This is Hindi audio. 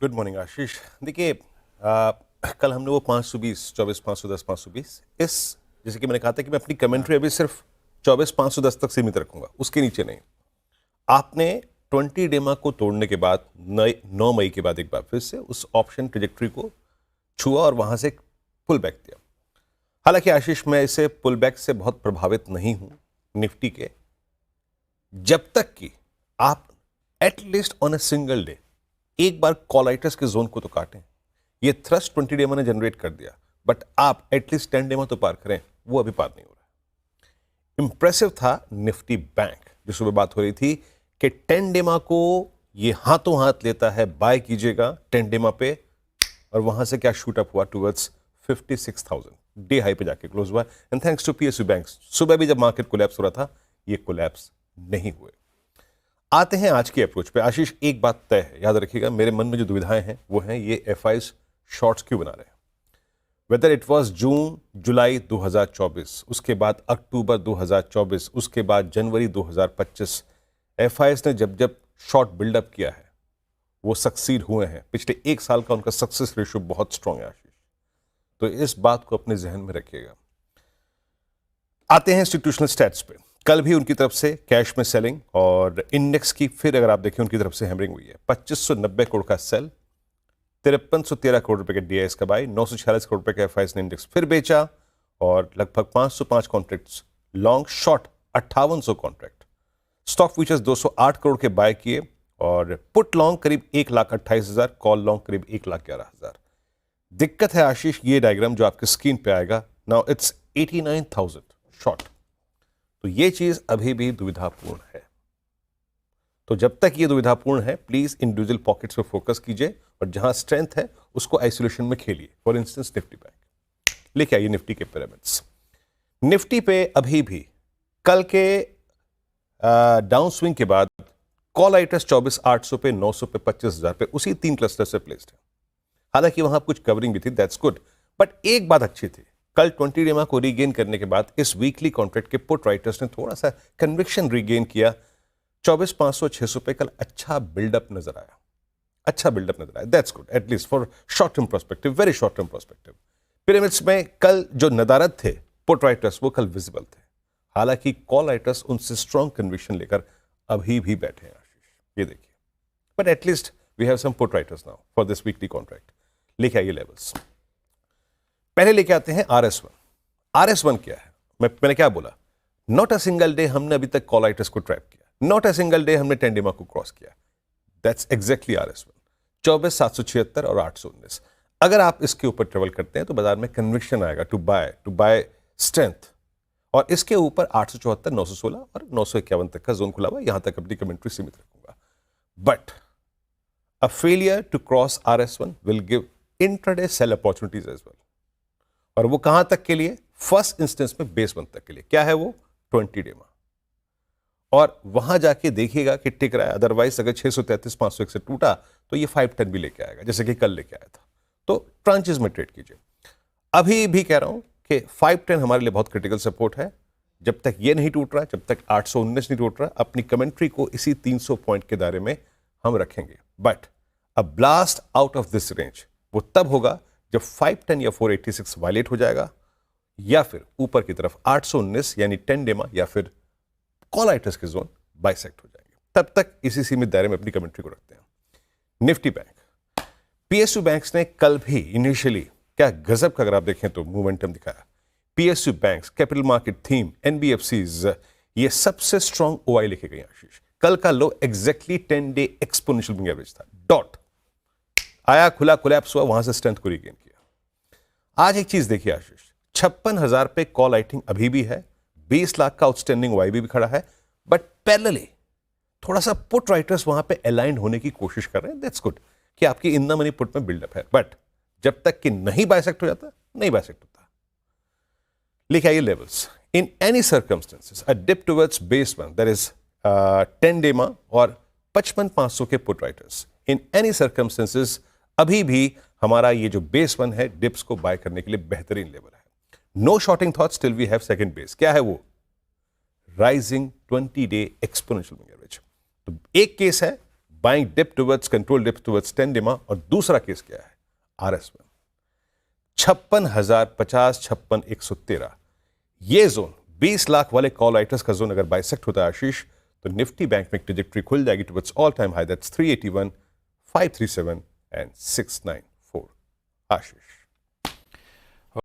गुड मॉर्निंग आशीष। देखिए कल हमने वो 520 24 510 520 इस जैसे कि मैंने कहा था कि मैं अपनी कमेंट्री अभी सिर्फ 24 510 तक सीमित रखूंगा, उसके नीचे नहीं। आपने 20 डेमा को तोड़ने के बाद 9 मई के बाद एक बार फिर से उस ऑप्शन ट्रेजेक्ट्री को छुआ और वहां से पुल बैक दिया। हालांकि आशीष मैं इसे पुल बैक से बहुत प्रभावित नहीं हूं निफ्टी के, जब तक कि आप at least on a single day एक बार कॉलाइटस के जोन को तो काटें। ये थ्रस्ट 20 डेमा ने जनरेट कर दिया, बट आप एटलीस्ट 10 डेमा तो पार करें, वो अभी पार नहीं हो रहा है। इंप्रेसिव था निफ्टी बैंक, जो सुबह बात हो रही थी कि 10 डेमा को ये हाथों हाथ लेता है, बाय कीजिएगा 10 डेमा पे, और वहां से क्या शूट अप हुआ टुवर्ड्स 56,000, डे हाई पे जाके क्लोज हुआ। And thanks to PSU bank, सुबह भी जब मार्केट कोलैप्स हो रहा था ये कोलैप्स नहीं हुए। आते हैं आज की अप्रोच पे। आशीष एक बात तय है, याद रखिएगा, मेरे मन में जो दुविधाएं हैं वो हैं ये एफआईज शॉर्ट्स क्यों बना रहे हैं। वेदर इट वाज जून जुलाई 2024, उसके बाद अक्टूबर 2024, उसके बाद जनवरी 2025, एफआईज ने जब जब शॉर्ट बिल्डअप किया है वो सक्सीड हुए हैं। पिछले एक साल का उनका सक्सेस रेशियो बहुत स्ट्रांग है आशीष, तो इस बात को अपने जहन में रखिएगा। आते हैं इंस्टीट्यूशनल स्टैट्स पे। कल भी उनकी तरफ से कैश में सेलिंग, और इंडेक्स की फिर अगर आप देखें उनकी तरफ से हैमरिंग हुई है। 2590 करोड़ का सेल, 5313 करोड़ रुपए के डीआईएस का बाई, 946 करोड़ रुपए का एफआईएस ने इंडेक्स फिर बेचा, और लगभग 505 contracts long, short 5800 contract. Stock futures 208 crore के बाय किए, और पुट लॉन्ग करीब 1,28,000, कॉल लॉन्ग करीब 1,11,000। दिक्कत है आशीष, ये डायग्राम जो आपके स्क्रीन पे आएगा नाउ, इट्स 89,000 शॉर्ट, तो ये चीज अभी भी दुविधापूर्ण है। तो जब तक ये दुविधापूर्ण है, प्लीज इंडिविजुअल पॉकेट्स पे फोकस कीजिए, और जहां स्ट्रेंथ है उसको आइसोलेशन में खेलिए। फॉर इंस्टेंस निफ्टी बैंक लेके आइए, निफ्टी के पिरामिड्स। निफ्टी पे अभी भी कल के डाउन स्विंग के बाद कॉलाइटस 24,800 पे, 900 पे, 25,000 पे, उसी 3 क्लस्टर से प्लेस्ड है। हालांकि वहां कुछ कवरिंग भी थी, दैट्स गुड, बट एक बात अच्छी थी, कल 20 डेमा को रीगेन करने के बाद इस वीकली कॉन्ट्रैक्ट के पुट राइटर्स ने थोड़ा सा कन्विक्शन रीगेन किया। 24,500 600 पे कल अच्छा बिल्डअप नजर आया, अच्छा बिल्डअप नजर आया, that's good, at least for short term perspective, very short term perspective. Pyramids में कल जो नदारत थे पुट राइटर्स, वो कल विजिबल थे। हालांकि कॉल राइटर्स उनसे स्ट्रॉन्ग कन्विक्शन लेकर अभी भी बैठे हैं आशीष, ये देखिए। But at least we have some put writers now for this weekly contract. लेके आइए लेवल्स। पहले लेके आते हैं RS1। RS1 क्या है? मैंने क्या बोला? नॉट अ सिंगल डे हमने अभी तक कॉलाइटस को ट्रैप किया, नॉट अ सिंगल डे हमने 10 डेमा को क्रॉस किया। दैट्स एग्जैक्टली RS1, 24,776 और 819। अगर आप इसके ऊपर ट्रेवल करते हैं तो बाजार में कन्विक्शन आएगा टू बाय स्ट्रेंथ, और इसके ऊपर 874, 916 और 951 तक का जोन खुला हुआ है। यहां तक अपनी कमेंट्री सीमित रखूंगा। But a failure to cross RS1 will give intraday sell opportunities as well, और वो कहां तक के लिए? फर्स्ट इंस्टेंस में बेस 1 तक के लिए। क्या है वो? 20 डेमा, और वहां जाके देखिएगा कि टिक रहा है। अदरवाइज अगर 633 501 से टूटा तो ये 510 भी लेके आएगा, जैसे कि कल लेके आया था। तो ट्रांचेस में ट्रेड कीजिए। अभी भी कह रहा हूं कि 510 हमारे लिए बहुत क्रिटिकल सपोर्ट है। जब तक ये नहीं टूट रहा, जब तक 819 नहीं टूट रहा, अपनी कमेंट्री को इसी 300 पॉइंट के दायरे में हम रखेंगे। But a blast out of this range वो तब होगा जब 510 या 486 वायलेट हो जाएगा, या फिर ऊपर की तरफ 819 यानी 10 डेमा या फिर कॉलाइटस के जोन बाइसेक्ट हो जाएंगे। तब तक इसी सीमित दायरे में अपनी कमेंट्री को रखते हैं। निफ्टी बैंक, पीएसयू बैंक्स ने कल भी इनिशियली क्या गजब का, अगर आप देखें तो मूवमेंटम दिखाया। PSU banks, capital market theme, NBFCs, ये सबसे स्ट्रॉन्ग ओआई लेके गई आशीष। कल का low exactly 10 day exponential moving average था, डॉट आया, खुला, कोलैप्स हुआ, वहां से स्ट्रेंथ को रीगेन किया। आज एक चीज देखिए आशीष, 56,000 पे कॉल राइटिंग अभी भी है, 20 लाख का आउटस्टैंडिंग वाईबी भी खड़ा है, बट पैरेलली थोड़ा सा पुट राइटर्स वहां पे अलाइन होने की कोशिश कर रहे हैं। दैट्स गुड कि आपकी इन द मनी पुट में बिल्डअप है, बट जब तक कि नहीं बाइसेक्ट हो जाता, नहीं बाइसेक्ट होता। लिखे आइए levels. In any circumstances a dip towards base 1, that is 10 DEMA और 55,500 के put writers, in any circumstances अभी भी हमारा ये जो बेस 1 है डिप्स को बाय करने के लिए बेहतरीन लेवल है। No shorting thoughts till we have second base. क्या है वो? Rising 20 day exponential moving average. तो एक केस है buying dip towards control dip towards 10 DEMA, और दूसरा केस क्या है RS1 56,050, 56,113। ये जोन 20 लाख वाले कॉल राइटर्स का जोन अगर बाइसेक्ट होता है आशीष, तो निफ्टी बैंक में ट्रेजेक्टरी खुल जाएगी towards all time high, that's 381, 537 and 694। Ashish.